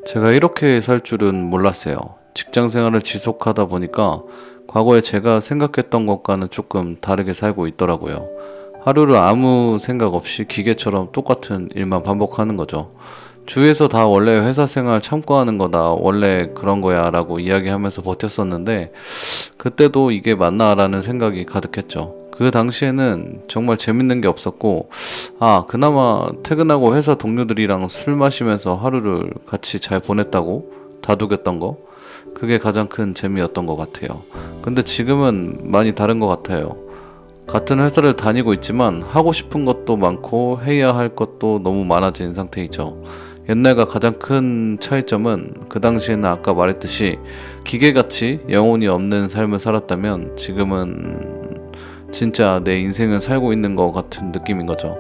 제가 이렇게 살 줄은 몰랐어요. 직장 생활을 지속하다 보니까 과거에 제가 생각했던 것과는 조금 다르게 살고 있더라고요. 하루를 아무 생각 없이 기계처럼 똑같은 일만 반복하는 거죠. 주위에서 다 원래 회사 생활 참고하는 거다, 원래 그런 거야 라고 이야기하면서 버텼었는데, 그때도 이게 맞나 라는 생각이 가득했죠. 그 당시에는 정말 재밌는 게 없었고, 그나마 퇴근하고 회사 동료들이랑 술 마시면서 하루를 같이 잘 보냈다고 다독였던 거, 그게 가장 큰 재미였던 것 같아요. 근데 지금은 많이 다른 것 같아요. 같은 회사를 다니고 있지만 하고 싶은 것도 많고 해야 할 것도 너무 많아진 상태이죠. 옛날과 가장 큰 차이점은 그 당시에는 아까 말했듯이 기계같이 영혼이 없는 삶을 살았다면, 지금은 진짜 내 인생을 살고 있는 것 같은 느낌인 거죠.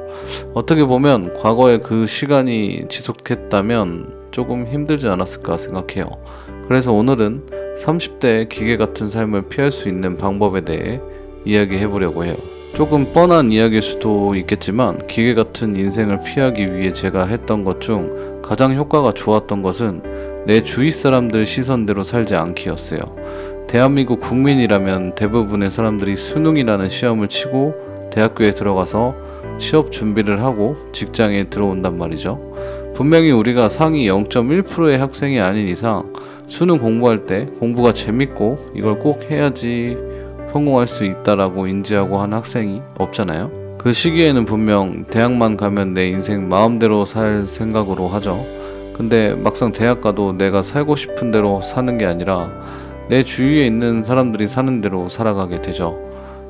어떻게 보면 과거에 그 시간이 지속했다면 조금 힘들지 않았을까 생각해요. 그래서 오늘은 30대의 기계 같은 삶을 피할 수 있는 방법에 대해 이야기해 보려고 해요. 조금 뻔한 이야기일 수도 있겠지만, 기계 같은 인생을 피하기 위해 제가 했던 것 중 가장 효과가 좋았던 것은 내 주위 사람들 시선대로 살지 않기였어요. 대한민국 국민이라면 대부분의 사람들이 수능이라는 시험을 치고 대학교에 들어가서 취업 준비를 하고 직장에 들어온단 말이죠. 분명히 우리가 상위 0.1%의 학생이 아닌 이상 수능 공부할 때 공부가 재밌고 이걸 꼭 해야지 성공할 수 있다라고 인지하고 한 학생이 없잖아요. 그 시기에는 분명 대학만 가면 내 인생 마음대로 살 생각으로 하죠. 근데 막상 대학 가도 내가 살고 싶은 대로 사는 게 아니라 내 주위에 있는 사람들이 사는 대로 살아가게 되죠.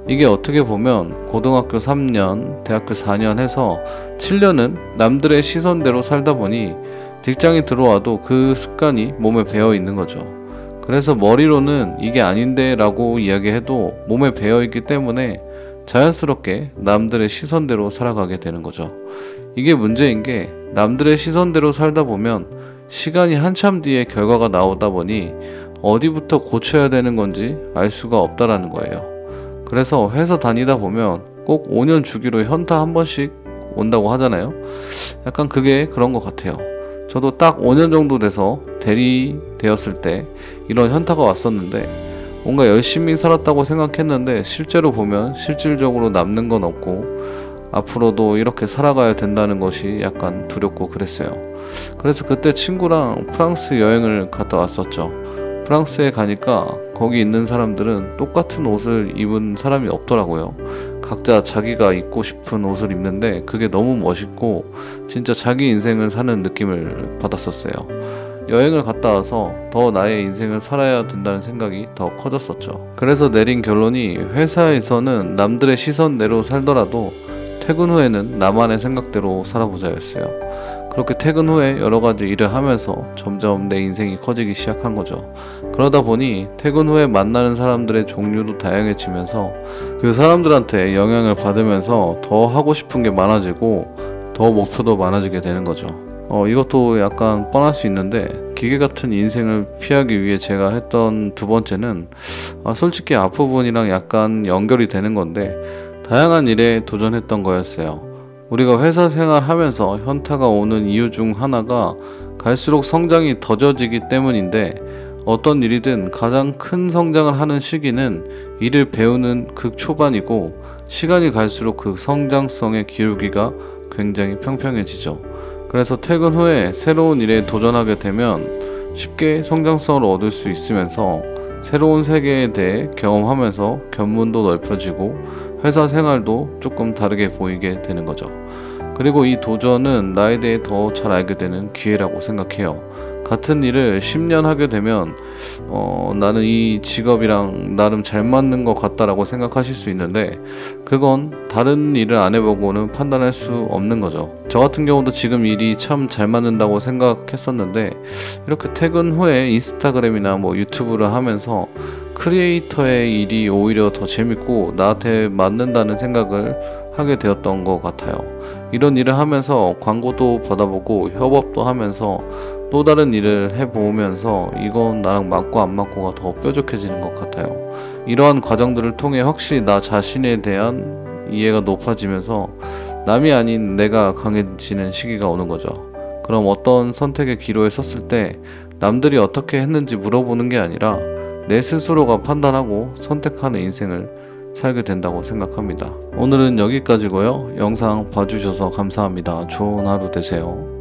이게 어떻게 보면 고등학교 3년, 대학교 4년 해서 7년은 남들의 시선대로 살다 보니 직장에 들어와도 그 습관이 몸에 배어 있는 거죠. 그래서 머리로는 이게 아닌데 라고 이야기해도 몸에 배어 있기 때문에 자연스럽게 남들의 시선대로 살아가게 되는 거죠. 이게 문제인 게, 남들의 시선대로 살다 보면 시간이 한참 뒤에 결과가 나오다 보니 어디부터 고쳐야 되는 건지 알 수가 없다라는 거예요. 그래서 회사 다니다 보면 꼭 5년 주기로 현타 한 번씩 온다고 하잖아요. 약간 그게 그런 것 같아요. 저도 딱 5년 정도 돼서 대리 되었을 때 이런 현타가 왔었는데, 뭔가 열심히 살았다고 생각했는데 실제로 보면 실질적으로 남는 건 없고 앞으로도 이렇게 살아가야 된다는 것이 약간 두렵고 그랬어요. 그래서 그때 친구랑 프랑스 여행을 갔다 왔었죠. 프랑스에 가니까 거기 있는 사람들은 똑같은 옷을 입은 사람이 없더라고요. 각자 자기가 입고 싶은 옷을 입는데 그게 너무 멋있고 진짜 자기 인생을 사는 느낌을 받았었어요. 여행을 갔다 와서 더 나의 인생을 살아야 된다는 생각이 더 커졌었죠. 그래서 내린 결론이, 회사에서는 남들의 시선대로 살더라도 퇴근 후에는 나만의 생각대로 살아보자였어요. 그렇게 퇴근 후에 여러 가지 일을 하면서 점점 내 인생이 커지기 시작한 거죠. 그러다 보니 퇴근 후에 만나는 사람들의 종류도 다양해지면서 그 사람들한테 영향을 받으면서 더 하고 싶은 게 많아지고 더 목표도 많아지게 되는 거죠. 이것도 약간 뻔할 수 있는데, 기계 같은 인생을 피하기 위해 제가 했던 두 번째는 솔직히 앞부분이랑 약간 연결이 되는 건데, 다양한 일에 도전했던 거였어요. 우리가 회사 생활하면서 현타가 오는 이유 중 하나가 갈수록 성장이 더뎌지기 때문인데, 어떤 일이든 가장 큰 성장을 하는 시기는 일을 배우는 극 초반이고, 시간이 갈수록 그 성장성의 기울기가 굉장히 평평해지죠. 그래서 퇴근 후에 새로운 일에 도전하게 되면 쉽게 성장성을 얻을 수 있으면서 새로운 세계에 대해 경험하면서 견문도 넓혀지고 회사 생활도 조금 다르게 보이게 되는 거죠. 그리고 이 도전은 나에 대해 더 잘 알게 되는 기회라고 생각해요. 같은 일을 10년 하게 되면 나는 이 직업이랑 나름 잘 맞는 것 같다라고 생각하실 수 있는데, 그건 다른 일을 안 해보고는 판단할 수 없는 거죠. 저 같은 경우도 지금 일이 참 잘 맞는다고 생각했었는데, 이렇게 퇴근 후에 인스타그램이나 유튜브를 하면서 크리에이터의 일이 오히려 더 재밌고 나한테 맞는다는 생각을 하게 되었던 것 같아요. 이런 일을 하면서 광고도 받아보고 협업도 하면서 또 다른 일을 해보면서 이건 나랑 맞고 안 맞고가 더 뾰족해지는 것 같아요. 이러한 과정들을 통해 확실히 나 자신에 대한 이해가 높아지면서 남이 아닌 내가 강해지는 시기가 오는 거죠. 그럼 어떤 선택의 기로에 섰을 때 남들이 어떻게 했는지 물어보는 게 아니라 내 스스로가 판단하고 선택하는 인생을 살게 된다고 생각합니다. 오늘은 여기까지고요. 영상 봐주셔서 감사합니다. 좋은 하루 되세요.